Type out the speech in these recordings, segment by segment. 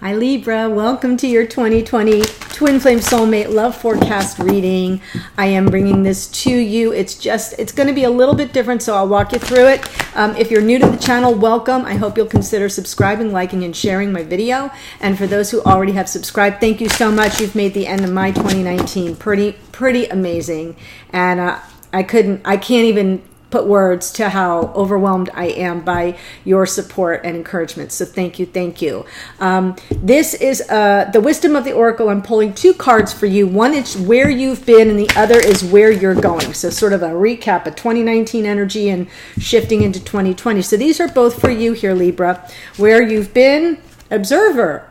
Hi Libra, welcome to your 2020 Twin Flame Soulmate Love Forecast reading. I am bringing this to you. It's going to be a little bit different, so I'll walk you through it. If you're new to the channel, welcome. I hope you'll consider subscribing, liking, and sharing my video. And for those who already have subscribed, thank you so much. You've made the end of my 2019 pretty amazing. And I can't even put words to how overwhelmed I am by your support and encouragement. So thank you, thank you. This is the Wisdom of the Oracle. I'm pulling two cards for you. One is where you've been, and the other is where you're going. So sort of a recap of 2019 energy and shifting into 2020. So these are both for you here, Libra. Where you've been, Observer.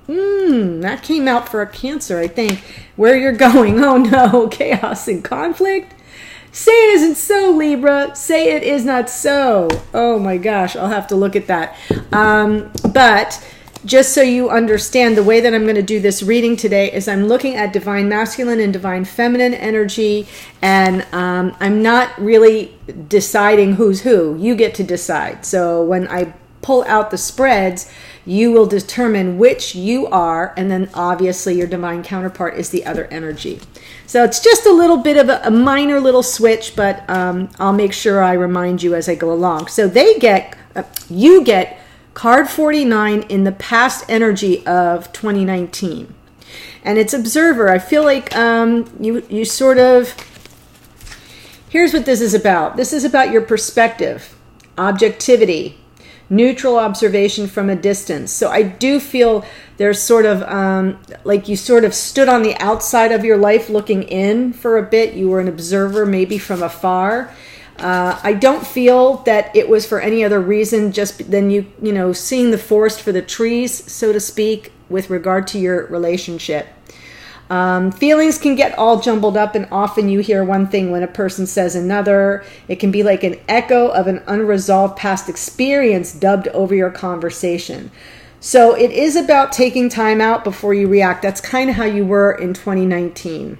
That came out for a Cancer, I think. Where you're going, oh no, chaos and conflict. Say it isn't so, Libra. Say it is not so. Oh my gosh, I'll have to look at that. But just so you understand, the way that I'm going to do this reading today is I'm looking at divine masculine and divine feminine energy, and I'm not really deciding who's who. You get to decide. So when I pull out the spreads, you will determine which you are, and then obviously your divine counterpart is the other energy. So it's just a little bit of a minor little switch, but I'll make sure I remind you as I go along. So you get card 49 in the past energy of 2019, and it's Observer. I feel like you sort of, here's what this is about. This is about your perspective, objectivity, neutral observation from a distance. So I do feel there's sort of like you sort of stood on the outside of your life looking in for a bit. You were an observer, maybe from afar. I don't feel that it was for any other reason just than you know, seeing the forest for the trees, so to speak, with regard to your relationship. Feelings can get all jumbled up, and often you hear one thing when a person says another. It can be like an echo of an unresolved past experience dubbed over your conversation. So it is about taking time out before you react. That's kind of how you were in 2019.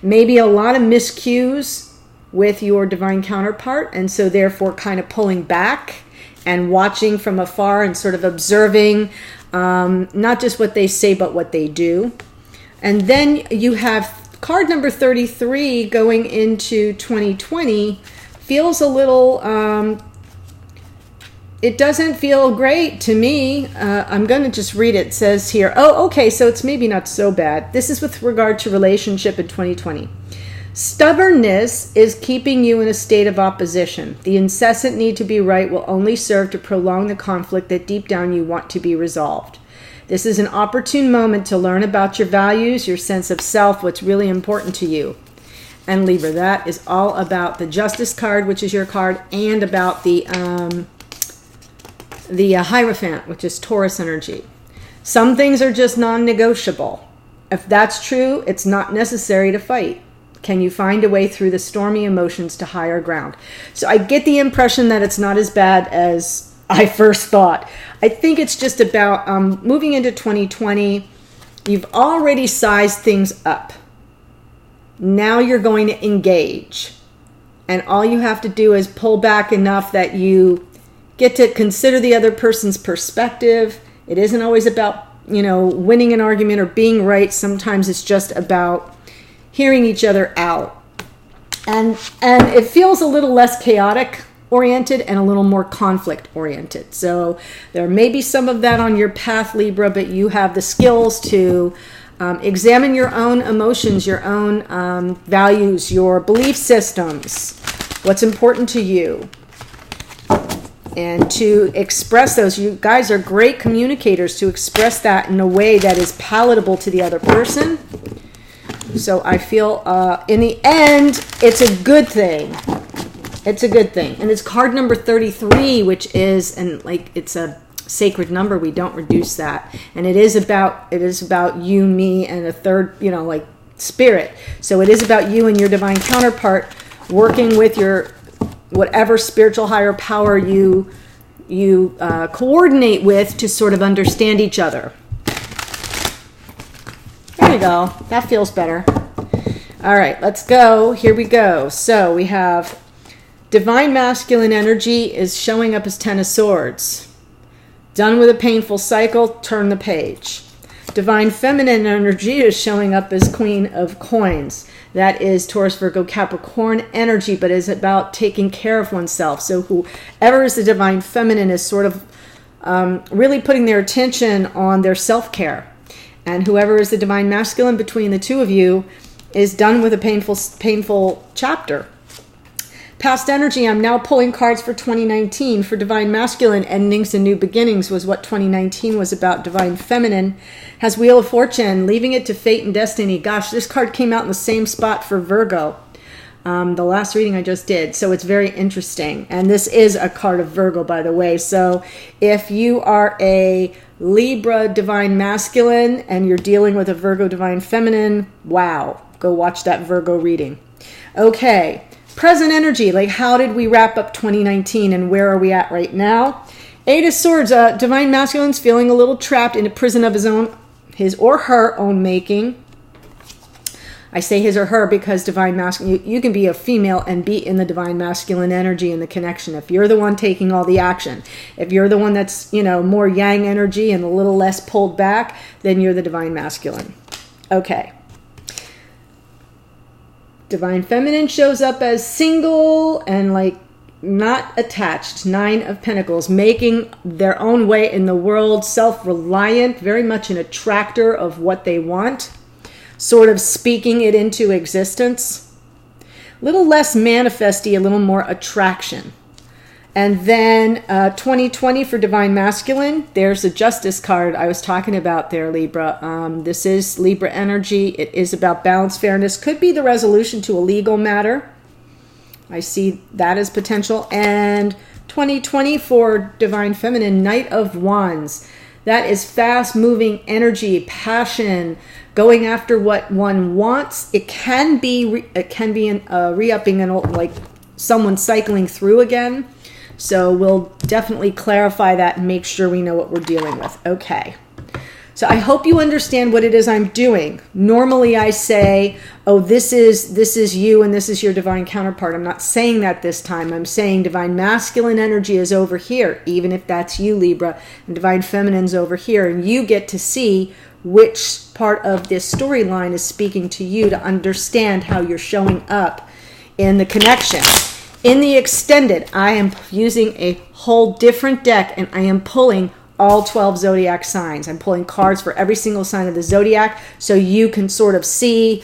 Maybe a lot of miscues with your divine counterpart, and so therefore kind of pulling back and watching from afar and sort of observing not just what they say but what they do. And then you have card number 33 going into 2020. Feels a little, it doesn't feel great to me. I'm going to just read it. It says here, oh, okay, so it's maybe not so bad. This is with regard to relationship in 2020. Stubbornness is keeping you in a state of opposition. The incessant need to be right will only serve to prolong the conflict that deep down you want to be resolved. This is an opportune moment to learn about your values, your sense of self, what's really important to you. And Libra, that is all about the Justice card, which is your card, and about the Hierophant, which is Taurus energy. Some things are just non-negotiable. If that's true, it's not necessary to fight. Can you find a way through the stormy emotions to higher ground? So I get the impression that it's not as bad as I first thought. I think it's just about moving into 2020. You've already sized things up. Now you're going to engage. And all you have to do is pull back enough that you get to consider the other person's perspective. It isn't always about, winning an argument or being right. Sometimes it's just about hearing each other out. And it feels a little less chaotic oriented and a little more conflict oriented. So there may be some of that on your path, Libra, but you have the skills to examine your own emotions, your own values, your belief systems, what's important to you, and to express those. You guys are great communicators, to express that in a way that is palatable to the other person. So I feel in the end, it's a good thing. It's a good thing. And it's card number 33, which is, and like, it's a sacred number. We don't reduce that. And it is about you, me, and a third, like spirit. So it is about you and your divine counterpart working with your whatever spiritual higher power you coordinate with to sort of understand each other. There you go. That feels better. All right, let's go. Here we go. So we have divine masculine energy is showing up as 10 of Swords. Done with a painful cycle, turn the page. Divine feminine energy is showing up as Queen of Coins. That is Taurus, Virgo, Capricorn energy, but is about taking care of oneself. So whoever is the divine feminine is sort of really putting their attention on their self-care. And whoever is the divine masculine between the two of you is done with a painful chapter. Past energy, I'm now pulling cards for 2019. For divine masculine, endings and new beginnings was what 2019 was about. Divine feminine has Wheel of Fortune, leaving it to fate and destiny. Gosh, this card came out in the same spot for Virgo, the last reading I just did. So it's very interesting. And this is a card of Virgo, by the way. So if you are a Libra divine masculine and you're dealing with a Virgo divine feminine, wow, go watch that Virgo reading. Okay. Present energy, like how did we wrap up 2019 and where are we at right now? Eight of Swords, divine masculine's feeling a little trapped in a prison of his or her own making. I say his or her because divine masculine, you can be a female and be in the divine masculine energy and the connection. If you're the one taking all the action, if you're the one that's, more yang energy and a little less pulled back, then you're the divine masculine. Okay. Divine feminine shows up as single and not attached. 9 of Pentacles, making their own way in the world, self-reliant, very much an attractor of what they want, sort of speaking it into existence. A little less manifesty, a little more attraction. And then 2020 for divine masculine, there's the Justice card I was talking about there, Libra. This is Libra energy. It is about balance, fairness. Could be the resolution to a legal matter. I see that as potential. And 2020 for divine feminine, Knight of Wands. That is fast-moving energy, passion, going after what one wants. It can be re-upping and like someone cycling through again. So we'll definitely clarify that and make sure we know what we're dealing with. Okay. So I hope you understand what it is I'm doing. Normally I say, oh, this is you and this is your divine counterpart. I'm not saying that this time. I'm saying divine masculine energy is over here, even if that's you, Libra, and divine feminine's over here. And you get to see which part of this storyline is speaking to you to understand how you're showing up in the connection. In the extended, I am using a whole different deck and I am pulling all 12 zodiac signs. I'm pulling cards for every single sign of the zodiac so you can sort of see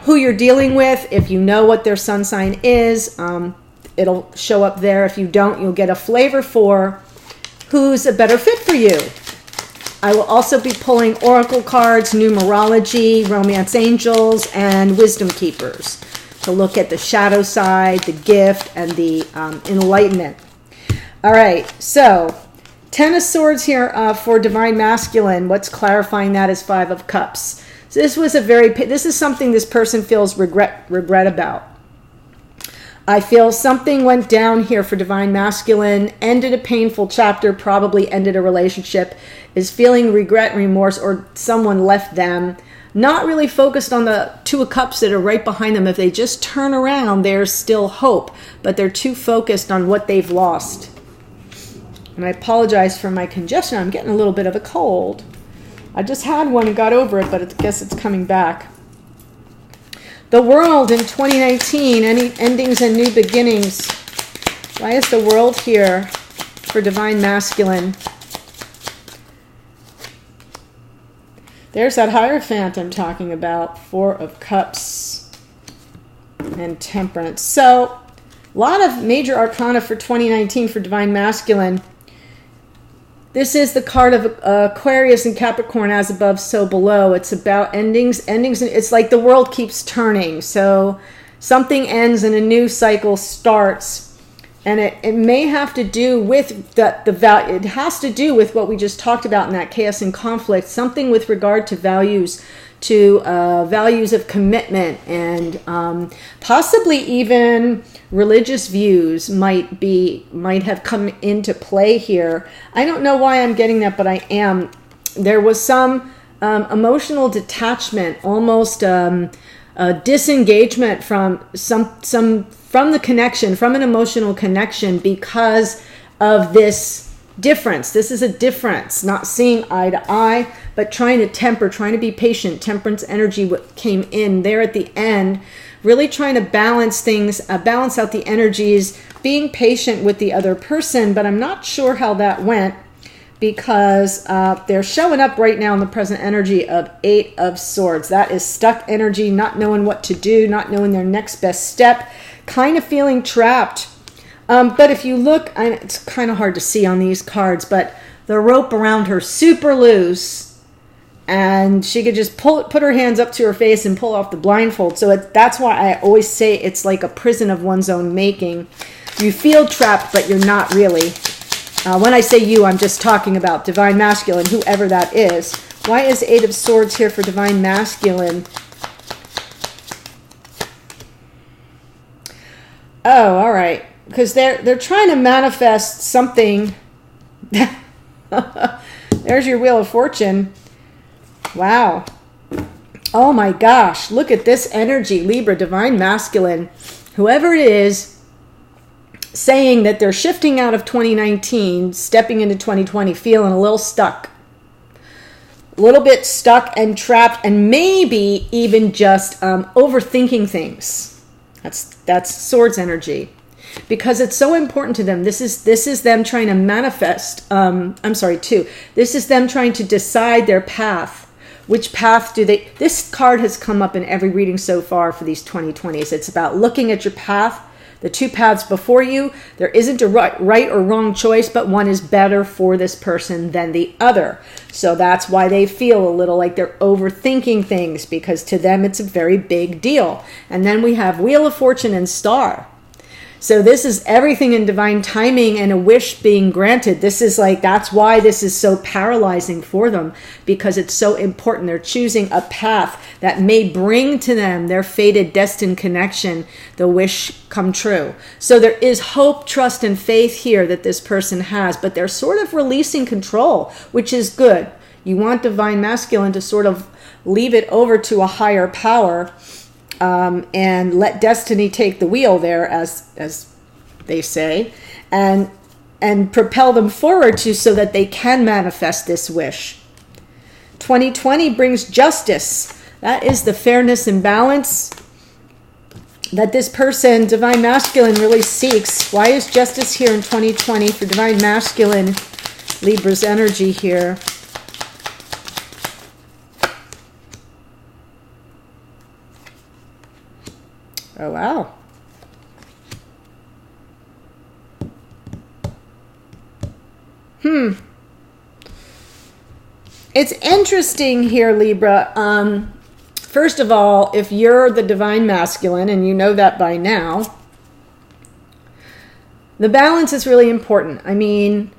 who you're dealing with. If you know what their sun sign is, it'll show up there. If you don't, you'll get a flavor for who's a better fit for you. I will also be pulling oracle cards, numerology, romance angels, and wisdom keepers to look at the shadow side, the gift, and the enlightenment. All right, so 10 of Swords here for divine masculine. What's clarifying that is 5 of Cups. So this is something this person feels regret about. I feel something went down here for divine masculine, ended a painful chapter, probably ended a relationship, is feeling regret, remorse, or someone left them. Not really focused on the 2 of Cups that are right behind them. If they just turn around, there's still hope, but they're too focused on what they've lost. And I apologize for my congestion. I'm getting a little bit of a cold. I just had one and got over it, but I guess it's coming back. The World in 2019, any endings and new beginnings. Why is the World here for divine masculine? There's that Hierophant I'm talking about, 4 of Cups and Temperance. So, a lot of major arcana for 2019 for divine masculine. This is the card of Aquarius and Capricorn, as above, so below. It's about endings. It's like the world keeps turning. So something ends and a new cycle starts. And it may have to do with the value. It has to do with what we just talked about in that chaos and conflict. Something with regard to values, values of commitment, and possibly even religious views might have come into play here. I don't know why I'm getting that, but I am. There was some emotional detachment, almost disengagement from from the connection, from an emotional connection, because of this difference. This is a difference, not seeing eye to eye, but trying to temper, trying to be patient. Temperance energy what came in there at the end, really trying to balance things, balance out the energies, being patient with the other person. But I'm not sure how that went, because they're showing up right now in the present energy of 8 of Swords. That is stuck energy, not knowing what to do, not knowing their next best step, kind of feeling trapped. But if you look, it's kind of hard to see on these cards, but the rope around her super loose, and she could just put her hands up to her face and pull off the blindfold. So that's why I always say it's like a prison of one's own making. You feel trapped, but you're not really. When I say you, I'm just talking about Divine Masculine, whoever that is. Why is 8 of Swords here for Divine Masculine? Oh, all right. Because they're trying to manifest something. There's your Wheel of Fortune. Wow. Oh my gosh. Look at this energy, Libra, Divine Masculine. Whoever it is, saying that they're shifting out of 2019, stepping into 2020, feeling a little stuck. A little bit stuck and trapped, and maybe even just overthinking things. That's Swords energy. Because it's so important to them. This is them trying to manifest. This is them trying to decide their path. Which path do they... This card has come up in every reading so far for these 2020s. It's about looking at your path, the 2 paths before you. There isn't a right or wrong choice, but one is better for this person than the other. So that's why they feel a little like they're overthinking things, because to them it's a very big deal. And then we have Wheel of Fortune and Star. So this is everything in divine timing and a wish being granted. This is like, that's why this is so paralyzing for them, because it's so important. They're choosing a path that may bring to them their fated, destined connection, the wish come true. So there is hope, trust, and faith here that this person has, but they're sort of releasing control, which is good. You want Divine Masculine to sort of leave it over to a higher power, and let destiny take the wheel there, as they say, and propel them forward so that they can manifest this wish. 2020 brings justice. That is the fairness and balance that this person, Divine Masculine, really seeks. Why is justice here in 2020 for Divine Masculine, Libra's energy here? Oh, wow. It's interesting here, Libra. First of all, if you're the Divine Masculine, and you know that by now, the balance is really important. I mean,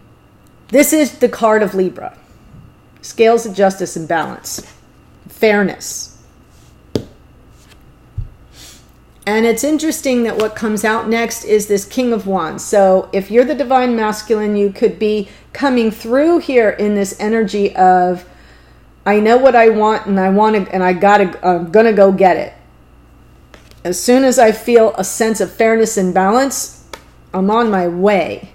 this is the card of Libra. Scales of justice and balance. Fairness. And it's interesting that what comes out next is this King of Wands. So if you're the Divine Masculine, you could be coming through here in this energy of, I know what I want, and I'm gonna go get it. As soon as I feel a sense of fairness and balance, I'm on my way.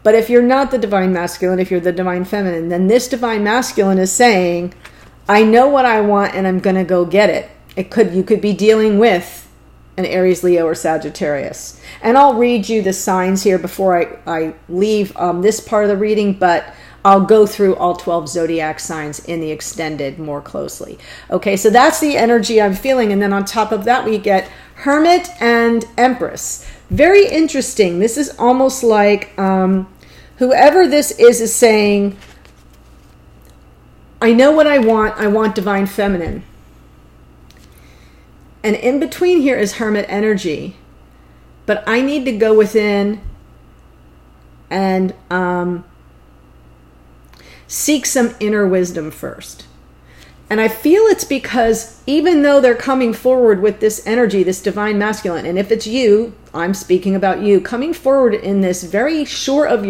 But if you're not the Divine Masculine, if you're the Divine Feminine, then this Divine Masculine is saying, I know what I want, and I'm gonna go get it. You could be dealing with an Aries, Leo, or Sagittarius. And I'll read you the signs here before I leave this part of the reading, but I'll go through all 12 zodiac signs in the extended more closely. Okay, so that's the energy I'm feeling. And then on top of that, we get Hermit and Empress. Very interesting. This is almost like whoever this is saying, I know what I want Divine Feminine. And in between here is Hermit energy. But I need to go within and seek some inner wisdom first. And I feel it's because even though they're coming forward with this energy, this Divine Masculine, and if it's you, I'm speaking about you, coming forward in this very sure of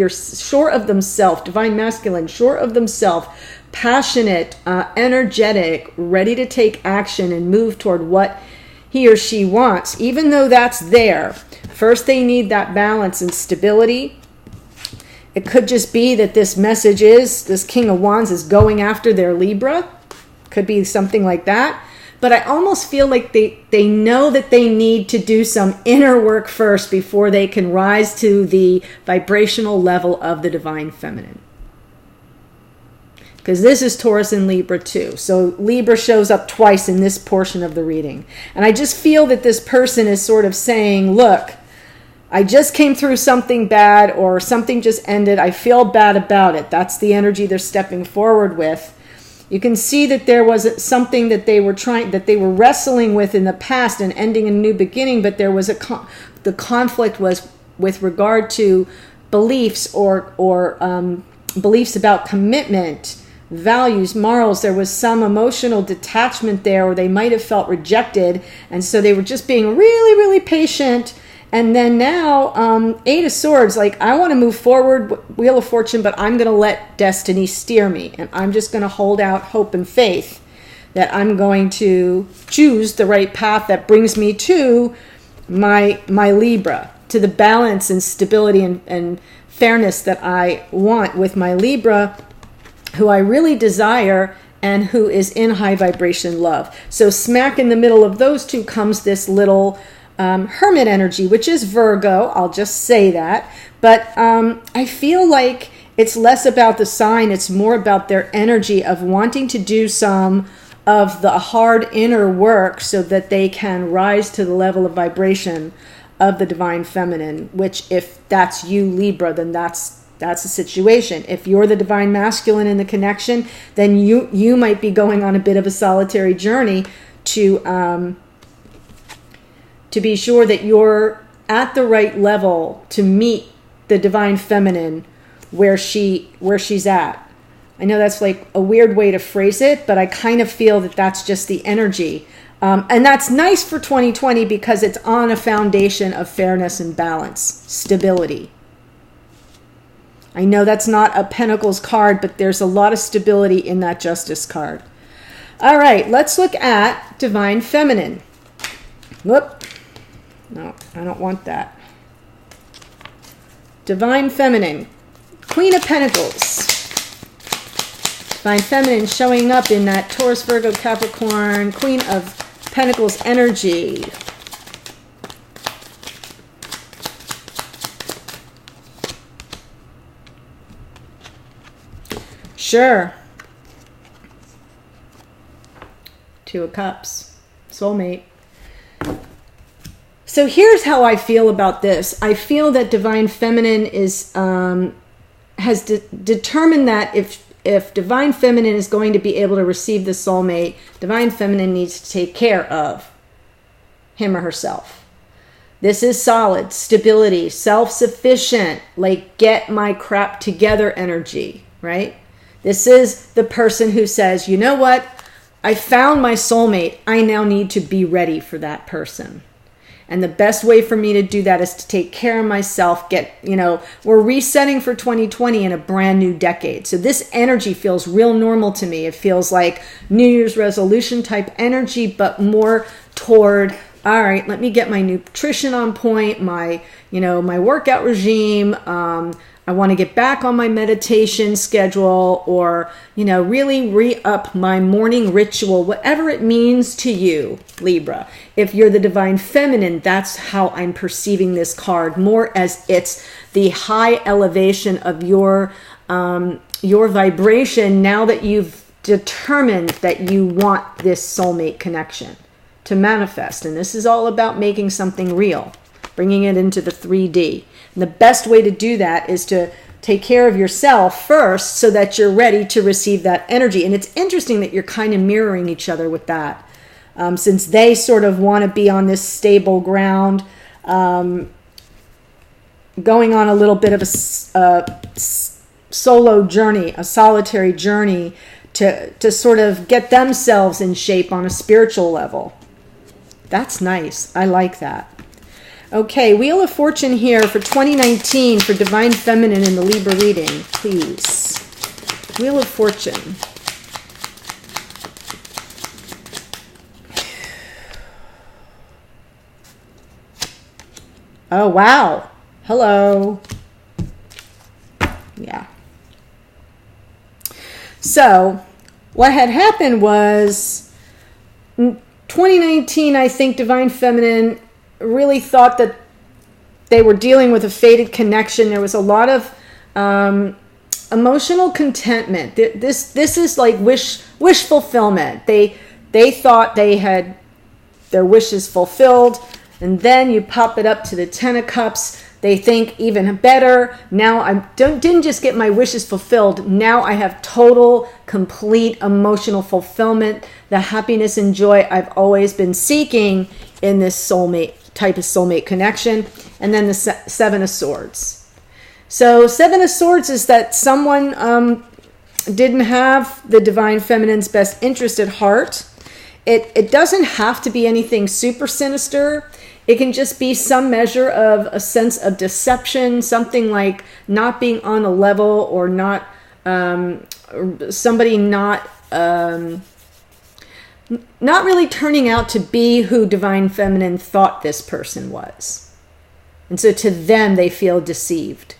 themselves, Divine Masculine, sure of themselves, passionate, energetic, ready to take action and move toward what he or she wants. Even though that's there, first they need that balance and stability. It could just be that this message is, this King of Wands is going after their Libra. Could be something like that. But I almost feel like they know that they need to do some inner work first before they can rise to the vibrational level of the divine feminine. Because this is Taurus and Libra too. So Libra shows up twice in this portion of the reading. And I just feel that this person is sort of saying, look, I just came through something bad, or something just ended. I feel bad about it. That's the energy they're stepping forward with. You can see that there was something that they were wrestling with in the past and ending a new beginning, but there was the conflict was with regard to beliefs or beliefs about commitment, values, morals. There was some emotional detachment there, or they might have felt rejected, and so they were just being really, really patient. And then now, Eight of Swords, like, I want to move forward, Wheel of Fortune, but I'm going to let destiny steer me. And I'm just going to hold out hope and faith that I'm going to choose the right path that brings me to my Libra, to the balance and stability and fairness that I want with my Libra, who I really desire and who is in high vibration love. So smack in the middle of those two comes this little hermit energy, which is Virgo. I'll just say that. But I feel like it's less about the sign. It's more about their energy of wanting to do some of the hard inner work so that they can rise to the level of vibration of the divine feminine, which, if that's you, Libra, then that's the situation. If you're the divine masculine in the connection, then you might be going on a bit of a solitary journey to be sure that you're at the right level to meet the divine feminine where she's at. I know that's like a weird way to phrase it, but I kind of feel that that's just the energy. And that's nice for 2020 because it's on a foundation of fairness and balance, stability. I know that's not a Pentacles card, but there's a lot of stability in that Justice card. All right, let's look at divine feminine. Whoop. No, I don't want that. Divine feminine, Queen of Pentacles. Divine feminine showing up in that Taurus, Virgo, Capricorn, Queen of Pentacles energy. Sure. Two of Cups, soulmate. So here's how I feel about this. I feel that divine feminine is has determined that if divine feminine is going to be able to receive the soulmate, divine feminine needs to take care of him or herself. This is solid, stability, self-sufficient, like get my crap together energy, right? This is the person who says, you know what? I found my soulmate. I now need to be ready for that person. And the best way for me to do that is to take care of myself, we're resetting for 2020 in a brand new decade. So this energy feels real normal to me. It feels like New Year's resolution type energy, but more toward, all right, let me get my nutrition on point, my workout regime. I want to get back on my meditation schedule, or, really re-up my morning ritual, whatever it means to you, Libra. If you're the divine feminine, that's how I'm perceiving this card, more as it's the high elevation of your vibration now that you've determined that you want this soulmate connection to manifest. And this is all about making something real, bringing it into the 3D. And the best way to do that is to take care of yourself first so that you're ready to receive that energy. And it's interesting that you're kind of mirroring each other with that. Since they sort of want to be on this stable ground, going on a little bit of a solo journey, a solitary journey to sort of get themselves in shape on a spiritual level. That's nice. I like that. Okay, Wheel of Fortune here for 2019 for Divine Feminine in the Libra reading, please. Wheel of Fortune. Oh, wow. Hello. So what had happened was 2019, I think Divine Feminine really thought that they were dealing with a fated connection. There was a lot of emotional contentment. This is like wish fulfillment. They thought they had their wishes fulfilled, and then you pop it up to the Ten of Cups. They think even better. Now I didn't just get my wishes fulfilled. Now I have total, complete emotional fulfillment, the happiness and joy I've always been seeking in this soulmate type of soulmate connection. And then the Seven of Swords. So Seven of Swords is that someone didn't have the Divine Feminine's best interest at heart. It doesn't have to be anything super sinister. It can just be some measure of a sense of deception, something like not being on a level, or not somebody not really turning out to be who Divine Feminine thought this person was. And so to them, they feel deceived.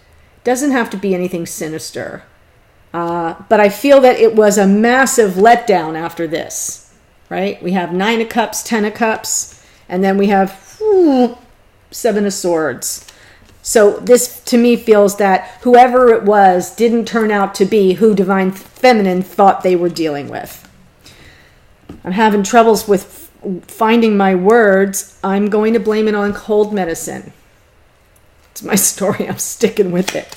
Doesn't have to be anything sinister. But I feel that it was a massive letdown after this, right? We have Nine of Cups, Ten of Cups, and then we have Seven of Swords. So this to me feels that whoever it was didn't turn out to be who Divine Feminine thought they were dealing with. I'm having troubles with finding my words. I'm going to blame it on cold medicine. It's my story. I'm sticking with it.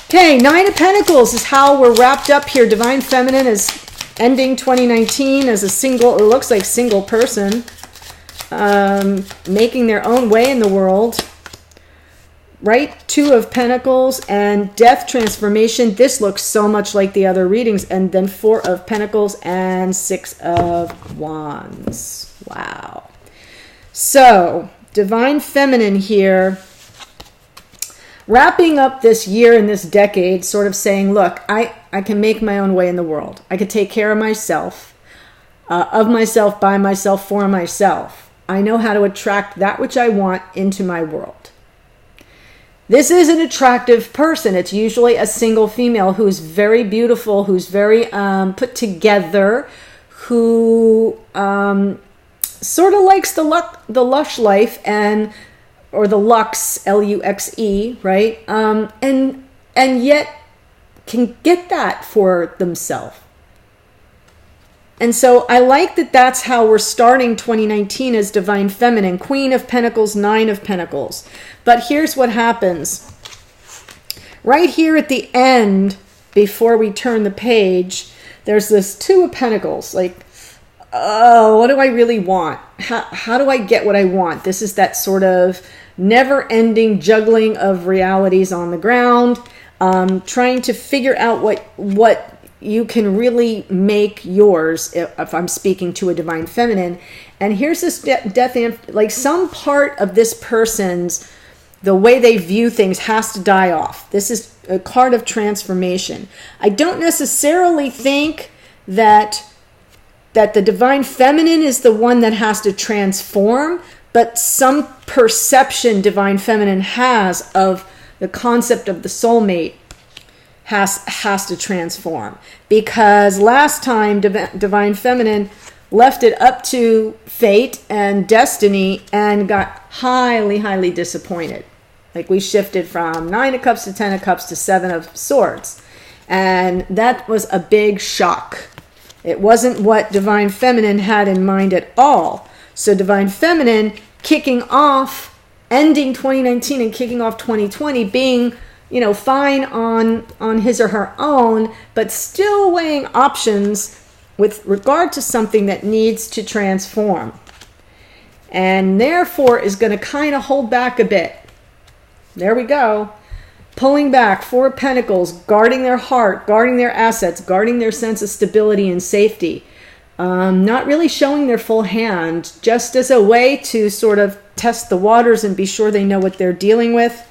Okay, Nine of Pentacles is how we're wrapped up here. Divine Feminine is ending 2019 as a single, it looks like single person. Making their own way in the world, right? Two of Pentacles and Death, transformation. This looks so much like the other readings. And then Four of Pentacles and Six of Wands. Wow. So Divine Feminine here, wrapping up this year and this decade, sort of saying, look, I can make my own way in the world. I can take care of myself, by myself, for myself. I know how to attract that which I want into my world. This is an attractive person. It's usually a single female who's very beautiful, who's very put together, who sort of likes the lush life, or the luxe, L-U-X-E, right? And yet can get that for themselves. And so I like that that's how we're starting 2019 as Divine Feminine. Queen of Pentacles, Nine of Pentacles. But here's what happens. Right here at the end, before we turn the page, there's this Two of Pentacles. Like, oh, what do I really want? How do I get what I want? This is that sort of never-ending juggling of realities on the ground. Trying to figure out what you can really make yours, if I'm speaking to a Divine Feminine. And here's this death, like some part of this person's, the way they view things has to die off. This is a card of transformation. I don't necessarily think that the Divine Feminine is the one that has to transform, but some perception Divine Feminine has of the concept of the soulmate has to transform, because last time Divine Feminine left it up to fate and destiny and got highly disappointed. Like, we shifted from Nine of Cups to Ten of Cups to Seven of Swords, and that was a big shock. It wasn't what Divine Feminine had in mind at all. So Divine Feminine kicking off, ending 2019 and kicking off 2020, being fine on his or her own, but still weighing options with regard to something that needs to transform. And therefore is going to kind of hold back a bit. There we go. Pulling back. Four of Pentacles, guarding their heart, guarding their assets, guarding their sense of stability and safety. Not really showing their full hand, just as a way to sort of test the waters and be sure they know what they're dealing with.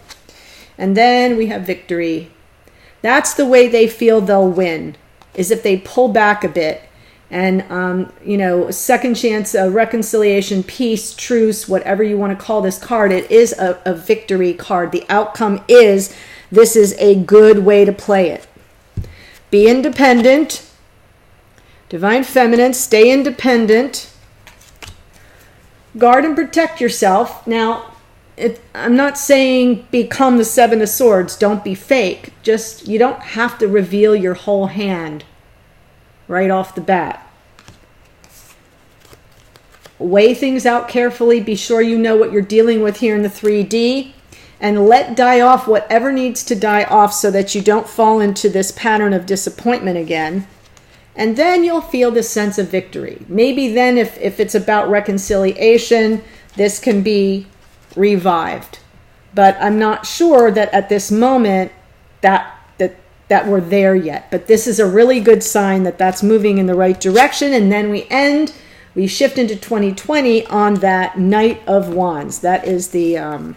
And then we have victory. That's the way they feel they'll win, is if they pull back a bit. And, second chance, reconciliation, peace, truce, whatever you want to call this card, it is a victory card. The outcome is, this is a good way to play it. Be independent. Divine Feminine, stay independent. Guard and protect yourself. Now, I'm not saying become the Seven of Swords. Don't be fake. Just, you don't have to reveal your whole hand right off the bat. Weigh things out carefully. Be sure you know what you're dealing with here in the 3D. And let die off whatever needs to die off so that you don't fall into this pattern of disappointment again. And then you'll feel this sense of victory. Maybe then if it's about reconciliation, this can be revived. But I'm not sure that at this moment that we're there yet. But this is a really good sign that that's moving in the right direction. And then we shift into 2020 on that Knight of Wands. That is the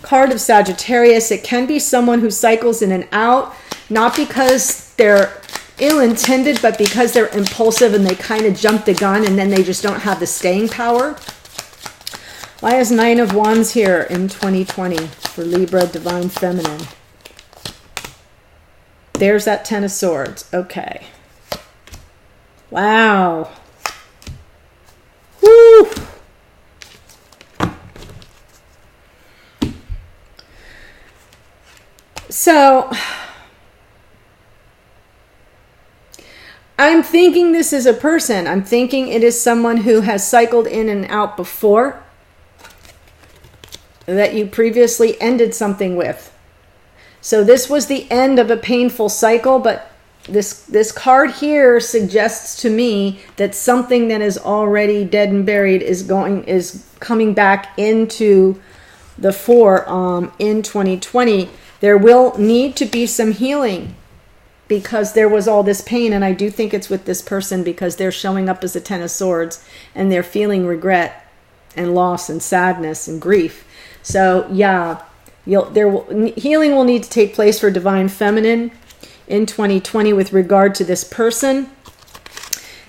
card of Sagittarius. It can be someone who cycles in and out, not because they're ill-intended, but because they're impulsive and they kind of jump the gun and then they just don't have the staying power. Why is Nine of Wands here in 2020 for Libra, Divine Feminine? There's that Ten of Swords. Okay. Wow. Woo! So, I'm thinking this is a person. I'm thinking it is someone who has cycled in and out before, that you previously ended something with. So this was the end of a painful cycle, but this card here suggests to me that something that is already dead and buried is coming back into the fore in 2020. There will need to be some healing because there was all this pain, and I do think it's with this person because they're showing up as a Ten of Swords and they're feeling regret and loss and sadness and grief. So yeah, healing will need to take place for Divine Feminine in 2020 with regard to this person.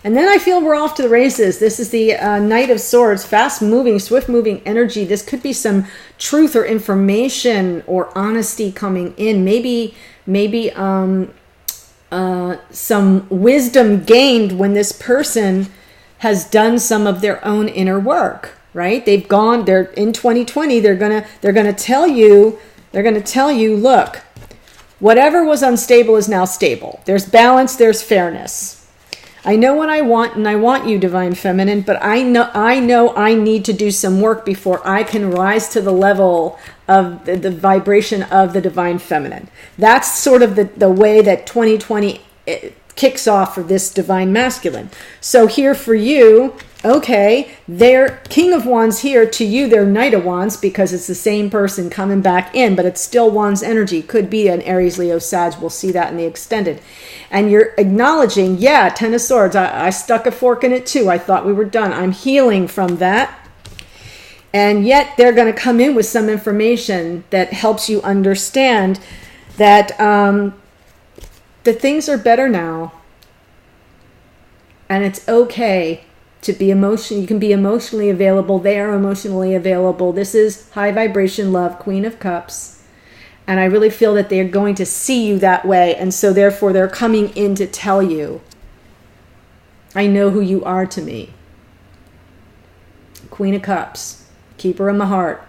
And then I feel we're off to the races. This is the Knight of Swords, fast-moving, swift-moving energy. This could be some truth or information or honesty coming in. Maybe some wisdom gained when this person has done some of their own inner work, right? They're in 2020, they're gonna tell you, look, whatever was unstable is now stable. There's balance, there's fairness. I know what I want, and I want you, Divine Feminine, but I know I need to do some work before I can rise to the level of the vibration of the Divine Feminine. That's sort of the way that 2020 kicks off for this Divine Masculine. So here for you, okay, they're King of Wands here. To you, they're Knight of Wands because it's the same person coming back in, but it's still Wands energy. Could be an Aries, Leo, Sag. We'll see that in the extended. And you're acknowledging, yeah, Ten of Swords. I stuck a fork in it too. I thought we were done. I'm healing from that. And yet they're going to come in with some information that helps you understand that the things are better now. And it's okay to be emotional. You can be emotionally available. They are emotionally available. This is high vibration love, Queen of Cups. And I really feel that they're going to see you that way. And so therefore they're coming in to tell you, I know who you are to me. Queen of Cups, keeper of my heart.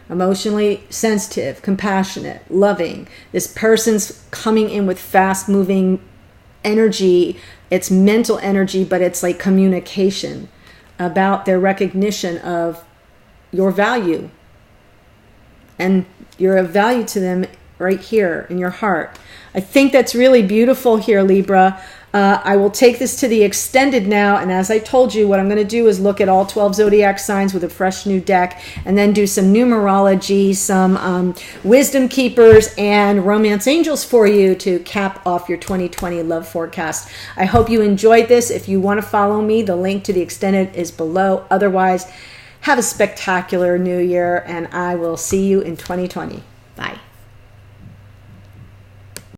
Emotionally sensitive, compassionate, loving. This person's coming in with fast moving energy. It's mental energy, but it's like communication about their recognition of your value. And you're of value to them right here in your heart. I think that's really beautiful here, Libra. I will take this to the extended now, and as I told you, what I'm going to do is look at all 12 zodiac signs with a fresh new deck, and then do some numerology, some wisdom keepers, and romance angels for you to cap off your 2020 love forecast. I hope you enjoyed this. If you want to follow me, the link to the extended is below. Otherwise, have a spectacular new year, and I will see you in 2020. Bye.